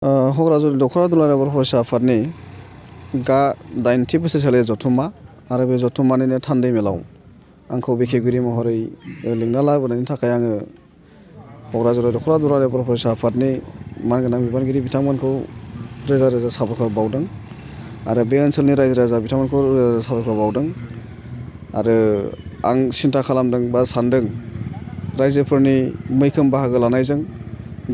क'क्राझार दख'रा दुलाराय बर' फरायसा आफादनि 80थि बोसोरसालि जथुम्मा आरो बे जथुम्मानिनो थान्दै मेलाव आंखौ बेखेवगिरि महरै लिंना लाबोनायनि थाखाय आङो क'क्राझार दख'रा दुलाराय बर' फरायसा आफादनि मानगोनां बिबानगिरि बिथांमोनखौ रोजा रोजा साबायखर बावदों आरो बे ओनसोलनि रायजो राजा बिथांमोनखौ रोजा रोजा साबायखर बावदों आरो आं सिन्था खालामदों बा सानदों रायजोफोरनि मैखोम बाहागो लानायजों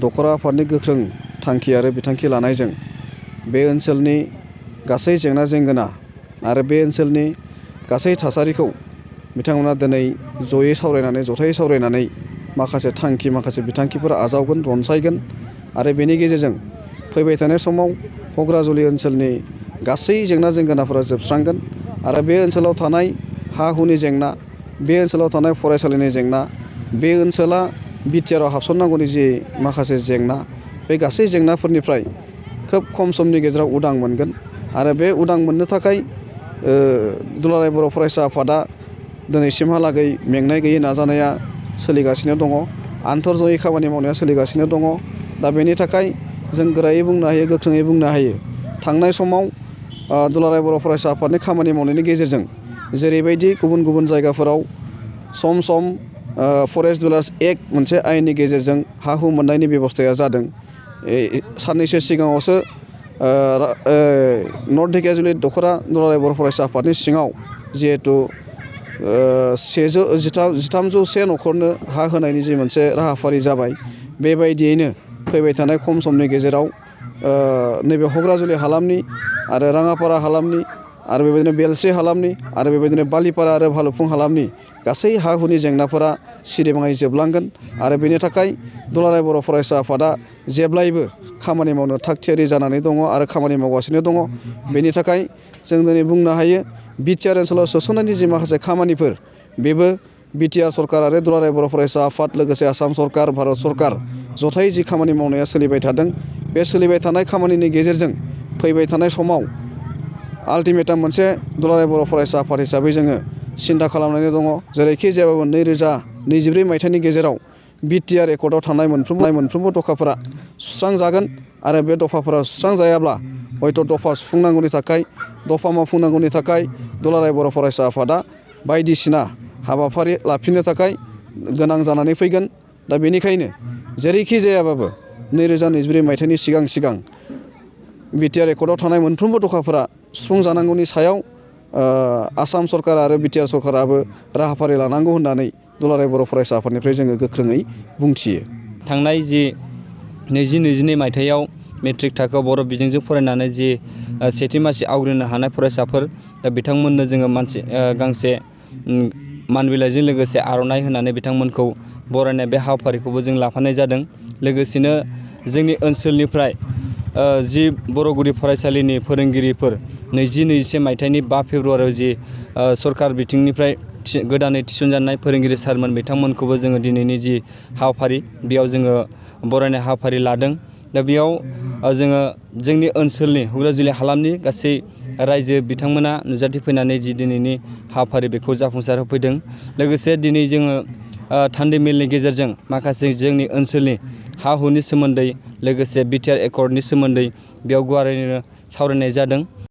दख'रा आफादनि गोख्रों थांखि आरो बिथांखि लानायजों बे ओनसोलनि गासै जेंना जेंगोना आरो बे ओनसोलनि गासै थासारिखौ बिथांमोना दिनै जयै सावरायनानै जथायै सावरायनानै माखासे थांखि माखासे बिथांखिफोर आजावगोन रनसायगोन आरो बेनि गेजेरजों फैबाय थानाय समाव क'क्राझार ओनसोलनि गासै जेंना जेंगोनाफोरा जोबस्रांगोन आरो बे ओनसोलाव थानाय हा हुनि जेंना बे ओनसोलाव थानाय फरायसालिनि जेंना बे ओनसोला बिटिआरआव हाबसननांगौनि जि माखासे जेंना बे गासै जेंनाफोरनिफ्राय खोब खम समनि गेजेराव उदां मोनगोन आरो बे उदां मोननो थाखाय दुलाराय बर' फरायसा आफादा दिनैसिमहालागै मेंनाय गैयै नाजानाया सोलिगासिनो दङ आन्थरजयै खामानि मावनाया सोलिगासिनो दङ दा बेनि थाखाय जों गोरायै बुंनो हायो गोख्रोङै बुंनो हायो थांनाय समाव दुलाराय बर' फरायसा आफादनि खामानि मावनायनि गेजेरजों जेरैबायदि गुबुन गुबुन जायगाफोराव सम सम फरेस्ट रुलार्स एक्ट मोनसे आयेननि गेजेरजों हा हु मोननायनि बेबस्थाया जादों साननैसो सिगाङावसो नर्थ धेकियाजुलि दख'रा दुलाराय बर' फरायसा आफादनि सिङाव जिहेथु 1301 न'खरनो हा होनायनि जि मोनसे राहाफारि जाबाय बेबायदियैनो फैबाय थानाय खम समनि गेजेराव नैबे क'क्राझार हालामनि आरो राङापारा हालामनि आरो बेबायदिनो बेलस्रि हालामनि आरो बेबायदिनो बालिपारा आरो भालुकफुं हालामनि गासै हा हुनि जेंनाफोरा सिरिबाङै जोबलांगोन आरो बेनि थाखाय दुलाराय बर' फरायसा आफादा जेब्लायबो खामानि मावनो थाग थियारि जानानै दङ आरो खामानि मावगासिनो दङ बेनि थाखाय जों दिनै बुंनो हायो बिटिआर ओनसोलाव सोसननायनि जि माखासे खामानिफोर बेबो बिटिआर सरकार आरो दुलाराय बर' फरायसा आफाद लोगोसे आसाम सरकार भारत सरकार जथायै जि खामानि मावनाया सोलिबाय थादों बे सोलिबाय थानाय खामानिनि गेजेरजों फैबाय थानाय समाव आल्टिमेटाम मोनसे दुलाराय बर' फरायसा आफाद हिसाबै जोङो सिन्था खालामनानै दङ जेरैखि जायाबाबो 2024 मायथाइनि गेजेराव बिटिआर एकर्डआव थानाय मोनफ्रोमबो दफाफोरा सुस्रांजागोन आरो बे दफाफोरा सुस्रांजायाब्ला हयथ' दफा सुफुंनांगौनि थाखाय दफा मावफुंनांगौनि थाखाय दुलाराय बर' फरायसा आफादा बायदिसिना हाबाफारि लाफिननो थाखाय गोनां जानानै फैगोन दा बेनिखायनो जेरैखि जायाबाबो 2024 मायथाइनि सिगां बिटिआर एकर्डआव थानाय मोनफ्रोमबो दफाफोरा सुफुंजानांगौनि सायाव आसाम सरकार आरो बिटिआर सरकाराबो राहाफारि लानांगौ होननानै दुलाराय बर' फरायसा आफादनिफ्राय जोङो गोख्रोङै बुंथियो। थांनाय जि 2022 मायथाइयाव मेट्रिक थाखोआव बर' बिजोंजों फरायनानै जि सेथि मासि आवग्रिनो हानाय फरायसाफोर दा बिथांमोननो जोङो गांसे मान बिलाइजों लोगोसे आर'नाइ होनानै बिथांमोनखौ बरायनाय बे हाबाफारिखौबो जों लाफानाय जादों लोगोसेनो जोंनि ओनसोलनिफ्राय जि बर' गुदि फरायसालिनि फोरोंगिरिफोर 2021 मायथाइनि 5 फेब्रुवारियाव जि सरकार बिथिंनिफ्राय गोदानै थिसनजानाय फोरोंगिरि सारमोन बिथांमोनखौबो जोङो दिनैनि जि हाबाफारि बेयाव जोङो बरायनाय हाबाफारि लादों दा बेयाव जोङो जोंनि ओनसोलनि क'क्राझार हालामनि गासै रायजो बिथांमोना नुजाथिफैनानै जि दिनैनि हाबाफारि बेखौ जाफुंसार होफैदों लोगोसे दिनै जोङो थान्दै मेलनि गेजेरजों माखासे जोंनि ओनसोलनि हा हुनि सोमोन्दै लोगोसे बिटिआर एकर्डनि सोमोन्दै बेयाव गुवारैनो सावरायनाय जादों